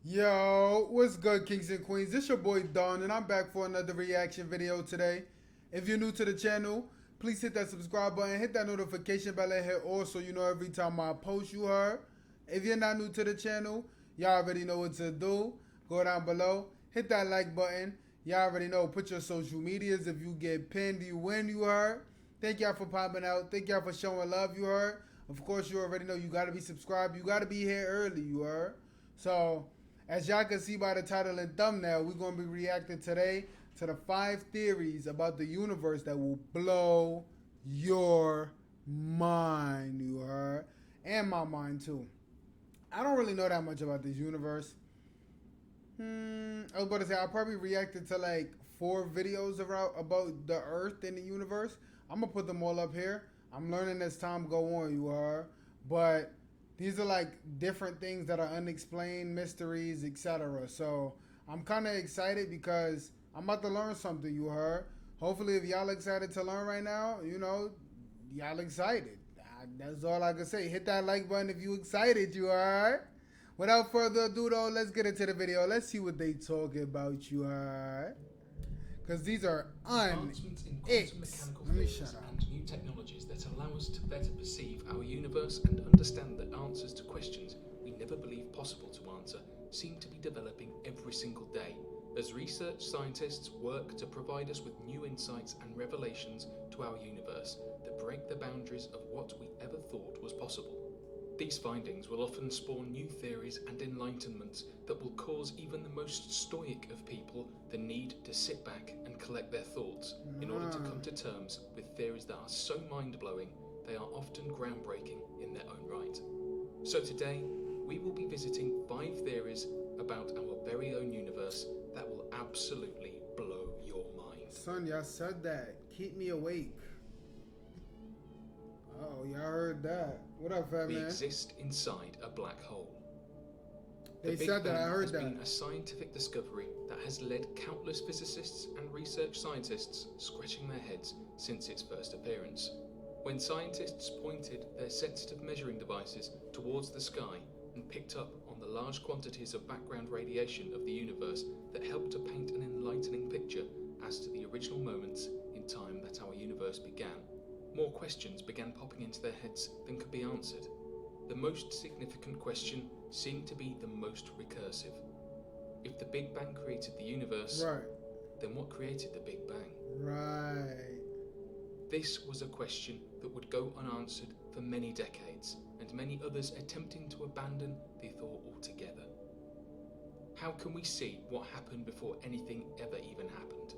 Yo, what's good, kings and queens? This your boy Don, and I'm back for another reaction video today. If you're new to the channel, please hit that subscribe button, hit that notification bell and hit all so you know every time I post you heard. If you're not new to the channel, y'all already know what to do. Go down below, hit that like button. Y'all already know, put your social medias. If you get pinned, you win, you heard. Thank y'all for popping out. Thank y'all for showing love, you heard. Of course, you already know you gotta be subscribed. You gotta be here early, you heard. So, as y'all can see by the title and thumbnail, we're going to be reacting today to the 5 theories about the universe that will blow your mind, you heard? And my mind, too. I don't really know that much about this universe. I was about to say, I probably reacted to like 4 videos about the Earth and the universe. I'm going to put them all up here. I'm learning as time go on, you heard? But these are like different things that are unexplained, mysteries, etc. So I'm kind of excited because I'm about to learn something, you heard. Hopefully, if y'all excited to learn right now, y'all excited. That's all I can say. Hit that like button if you excited, you heard. Without further ado, though, let's get into the video. Let's see what they talking about, you heard. Because these are Advancements in quantum mechanical Let me fields shut up. and new technologies that allow us to better perceive our universe and understand the answers to questions we never believed possible to answer seem to be developing every single day as research scientists work to provide us with new insights and revelations to our universe that break the boundaries of what we ever thought was possible. These findings will often spawn new theories and enlightenments that will cause even the most stoic of people the need to sit back and collect their thoughts in order to come to terms with theories that are so mind-blowing they are often groundbreaking in their own right. So today, we will be visiting 5 theories about our very own universe that will absolutely blow your mind. Son, y'all said that. Keep me awake. Oh, y'all heard that. What up, fat We man? exist inside a black hole. They The Big said that. I Bang heard has that. been a scientific discovery that has led countless physicists and research scientists scratching their heads since its first appearance. When scientists pointed their sensitive measuring devices towards the sky and picked up on the large quantities of background radiation of the universe that helped to paint an enlightening picture as to the original moments in time that our universe began, more questions began popping into their heads than could be answered. The most significant question seemed to be the most recursive. If the Big Bang created the universe, Right. then what created the Big Bang? Right. This was a question that would go unanswered for many decades, and many others attempting to abandon the thought altogether. How can we see what happened before anything ever even happened?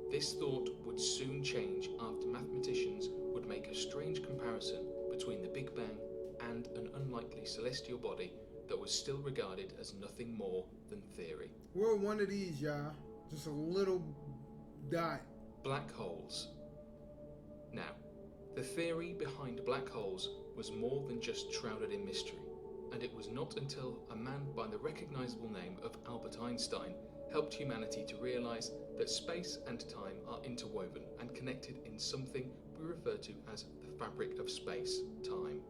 This thought would soon change after mathematicians would make a strange comparison between the Big Bang and an unlikely celestial body that was still regarded as nothing more than theory. We're one of these, y'all. Just a little dot. Black holes. Now, the theory behind black holes was more than just shrouded in mystery, and it was not until a man by the recognizable name of Albert Einstein helped humanity to realize that space and time are interwoven and connected in something we refer to as the fabric of space-time.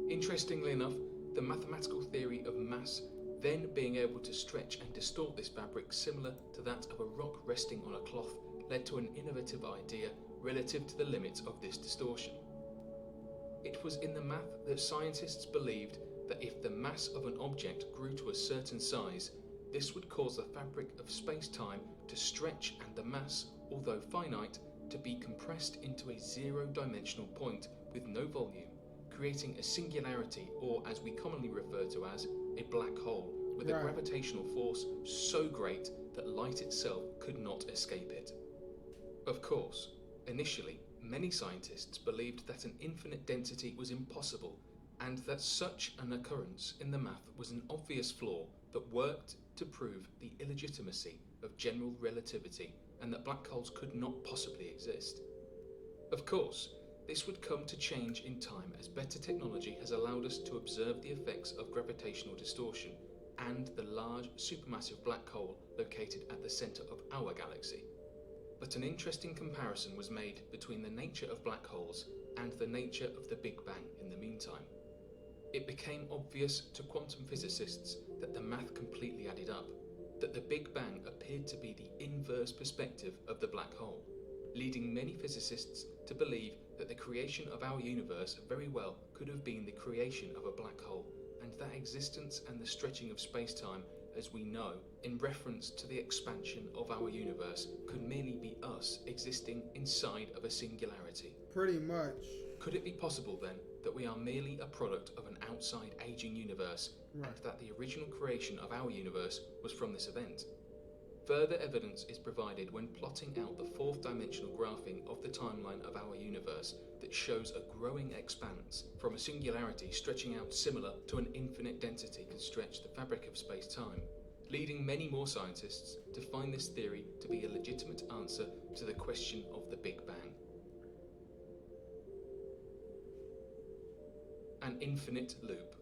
Interestingly enough, the mathematical theory of mass then being able to stretch and distort this fabric similar to that of a rock resting on a cloth led to an innovative idea relative to the limits of this distortion. It was in the math that scientists believed that if the mass of an object grew to a certain size, this would cause the fabric of space-time to stretch and the mass, although finite, to be compressed into a zero-dimensional point with no volume, creating a singularity, or as we commonly refer to as a black hole, with a gravitational force so great that light itself could not escape it. Of course, initially, many scientists believed that an infinite density was impossible, and that such an occurrence in the math was an obvious flaw that worked to prove the illegitimacy of general relativity and that black holes could not possibly exist. Of course, this would come to change in time as better technology has allowed us to observe the effects of gravitational distortion and the large supermassive black hole located at the centre of our galaxy. But an interesting comparison was made between the nature of black holes and the nature of the Big Bang in the meantime. It became obvious to quantum physicists that the math completely added up, that the Big Bang appeared to be the inverse perspective of the black hole, leading many physicists to believe that the creation of our universe very well could have been the creation of a black hole, and that existence and the stretching of space-time as we know, in reference to the expansion of our universe, could merely be us existing inside of a singularity. Pretty much. Could it be possible then that we are merely a product of an outside aging universe, Right. and that the original creation of our universe was from this event? Further evidence is provided when plotting out the fourth dimensional graphing of the timeline of our universe that shows a growing expanse from a singularity stretching out similar to an infinite density can stretch the fabric of space-time, leading many more scientists to find this theory to be a legitimate answer to the question of the Big Bang. An infinite loop.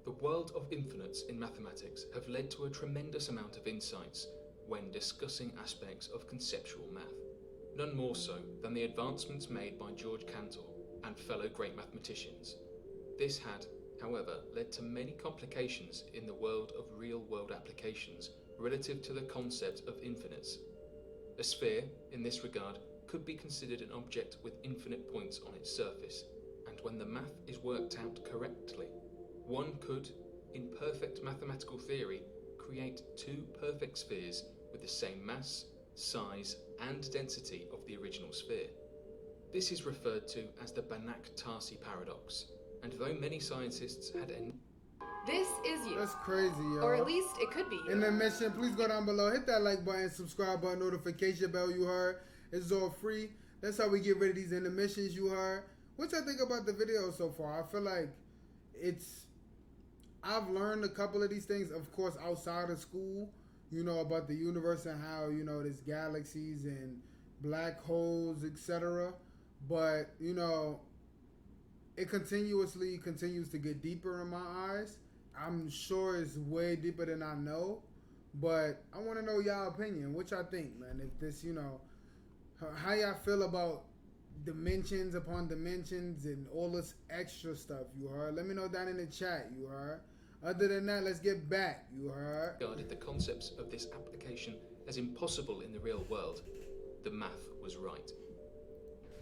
The world of infinites in mathematics have led to a tremendous amount of insights when discussing aspects of conceptual math, none more so than the advancements made by George Cantor and fellow great mathematicians. This had, however, led to many complications in the world of real-world applications relative to the concept of infinites. A sphere, in this regard, could be considered an object with infinite points on its surface, and when the math is worked out correctly, one could, in perfect mathematical theory, create two perfect spheres with the same mass, size, and density of the original sphere. This is referred to as the Banach-Tarski paradox, and though many scientists had This is you. That's crazy, y'all. Or at least it could be you. Intermission, please go down below, hit that like button, subscribe button, notification bell, you heard. It's all free. That's how we get rid of these intermissions, you heard. What y'all think about the video so far? I feel like I've learned a couple of these things, of course, outside of school, you know, about the universe and how, you know, there's galaxies and black holes, etc. But, you know, it continues to get deeper in my eyes. I'm sure it's way deeper than I know, but I want to know y'all opinion. What y'all think, man? If this, you know, how y'all feel about dimensions upon dimensions and all this extra stuff, you heard? Let me know down in the chat, you heard? Other than that, let's get back, you heard? regarded the concepts of this application as impossible in the real world, the math was right.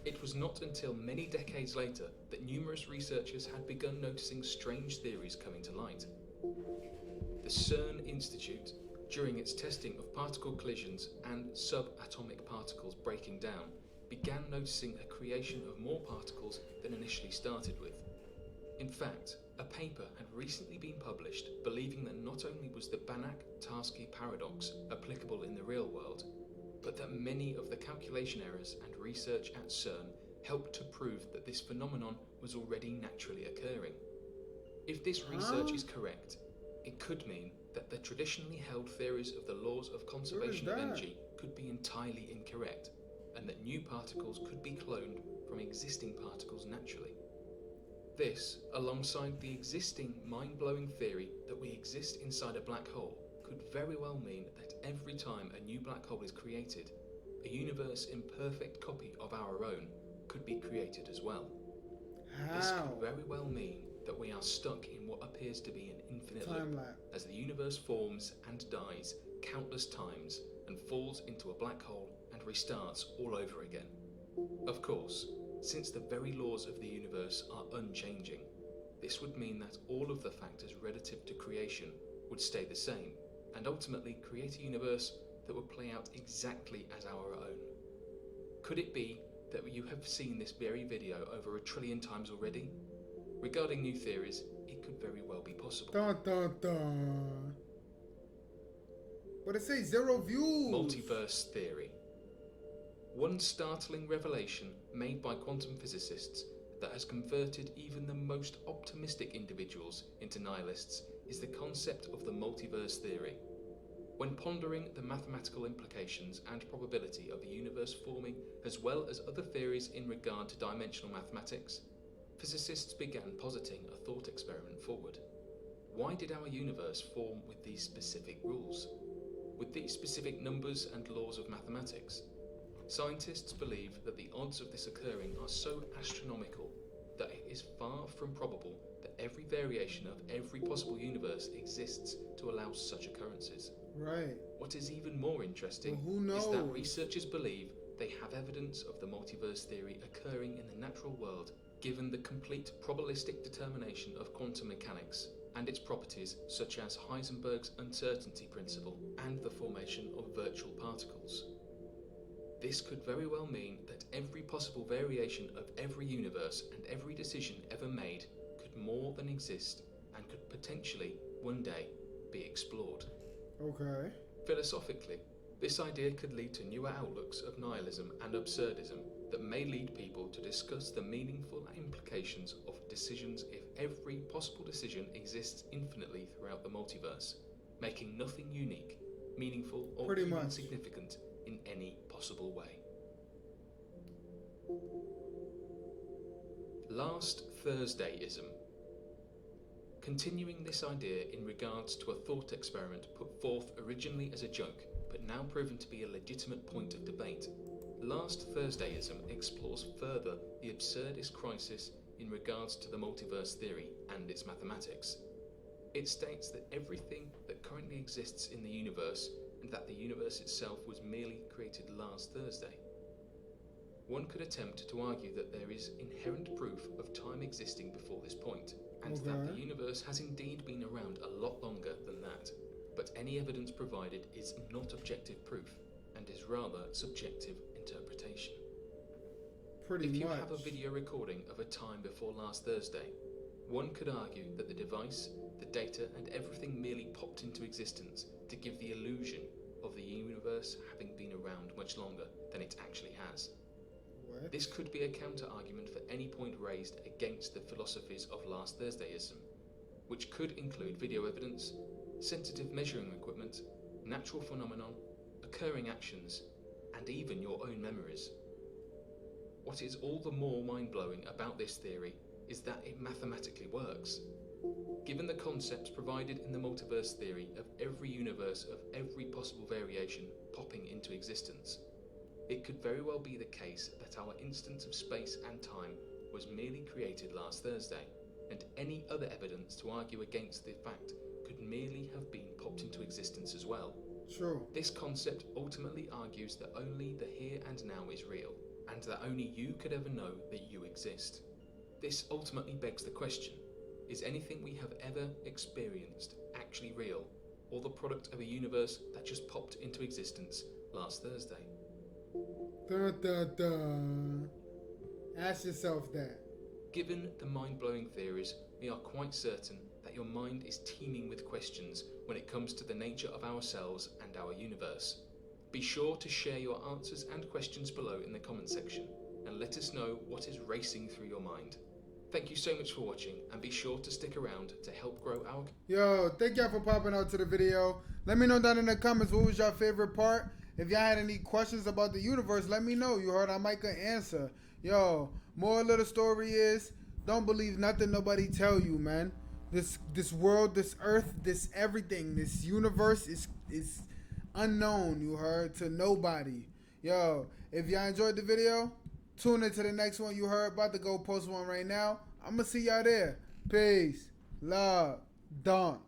It was not until many decades later that numerous researchers had begun noticing strange theories coming to light. The CERN Institute, during its testing of particle collisions and subatomic particles breaking down, began noticing a creation of more particles than initially started with. In fact, a paper had recently been published believing that not only was the Banach-Tarski paradox applicable in the real world, but that many of the calculation errors and research at CERN helped to prove that this phenomenon was already naturally occurring. If this research is correct, it could mean that the traditionally held theories of the laws of conservation of energy could be entirely incorrect, and that new particles could be cloned from existing particles naturally. This, alongside the existing mind-blowing theory that we exist inside a black hole, could very well mean that every time a new black hole is created, a universe in perfect copy of our own could be created as well. This could very well mean that we are stuck in what appears to be an infinite loop, as the universe forms and dies countless times and falls into a black hole and restarts all over again. Of course, since the very laws of the universe are unchanging, this would mean that all of the factors relative to creation would stay the same, and ultimately create a universe that would play out exactly as our own. Could it be that you have seen this very video over 1 trillion times already? Regarding new theories, it could very well be possible. Dun, dun, dun. But it says 0 views. Multiverse theory. One startling revelation made by quantum physicists that has converted even the most optimistic individuals into nihilists is the concept of the multiverse theory. When pondering the mathematical implications and probability of the universe forming, as well as other theories in regard to dimensional mathematics, physicists began positing a thought experiment forward. Why did our universe form with these specific rules? With these specific numbers and laws of mathematics? Scientists believe that the odds of this occurring are so astronomical that it is far from probable every variation of every possible universe exists to allow such occurrences. Right. What is even more interesting Well, who knows? is that researchers believe they have evidence of the multiverse theory occurring in the natural world, given the complete probabilistic determination of quantum mechanics and its properties such as Heisenberg's uncertainty principle and the formation of virtual particles. This could very well mean that every possible variation of every universe and every decision ever made could more than exist and could potentially, one day, be explored. Okay. Philosophically, this idea could lead to newer outlooks of nihilism and absurdism that may lead people to discuss the meaningful implications of decisions if every possible decision exists infinitely throughout the multiverse, making nothing unique, meaningful, or Pretty even much. significant in any possible way. Last Thursdayism. Continuing this idea in regards to a thought experiment put forth originally as a joke, but now proven to be a legitimate point of debate, Last Thursdayism explores further the absurdist crisis in regards to the multiverse theory and its mathematics. It states that everything that currently exists in the universe and that the universe itself was merely created last Thursday. One could attempt to argue that there is inherent proof of time existing before this point, and that the universe has indeed been around a lot longer than that, but any evidence provided is not objective proof, and is rather subjective interpretation. If you have a video recording of a time before last Thursday, one could argue that the device, the data, and everything merely popped into existence to give the illusion of the universe having been around much longer than it actually has. What? This could be a counter-argument for any point raised against the philosophies of Last Thursdayism, which could include video evidence, sensitive measuring equipment, natural phenomenon, occurring actions, and even your own memories. What is all the more mind-blowing about this theory is that it mathematically works. Given the concepts provided in the multiverse theory of every universe of every possible variation popping into existence, it could very well be the case that our instance of space and time was merely created last Thursday, and any other evidence to argue against the fact could merely have been popped into existence as well. True. This concept ultimately argues that only the here and now is real, and that only you could ever know that you exist. This ultimately begs the question, is anything we have ever experienced actually real, or the product of a universe that just popped into existence last Thursday? Dun, dun, dun. Ask yourself that. Given the mind-blowing theories, we are quite certain that your mind is teeming with questions when it comes to the nature of ourselves and our universe. Be sure to share your answers and questions below in the comment section, and let us know what is racing through your mind. Thank you so much for watching, and be sure to stick around to help grow our... Yo, thank y'all for popping out to the video. Let me know down in the comments what was your favorite part. If y'all had any questions about the universe, let me know. You heard I might could answer. Yo, moral of the story is, don't believe nothing nobody tell you, man. This world, this earth, this everything, this universe is unknown, you heard, to nobody. Yo, if y'all enjoyed the video, tune into the next one. You heard, about to go post one right now. I'm gonna see y'all there. Peace, love, done.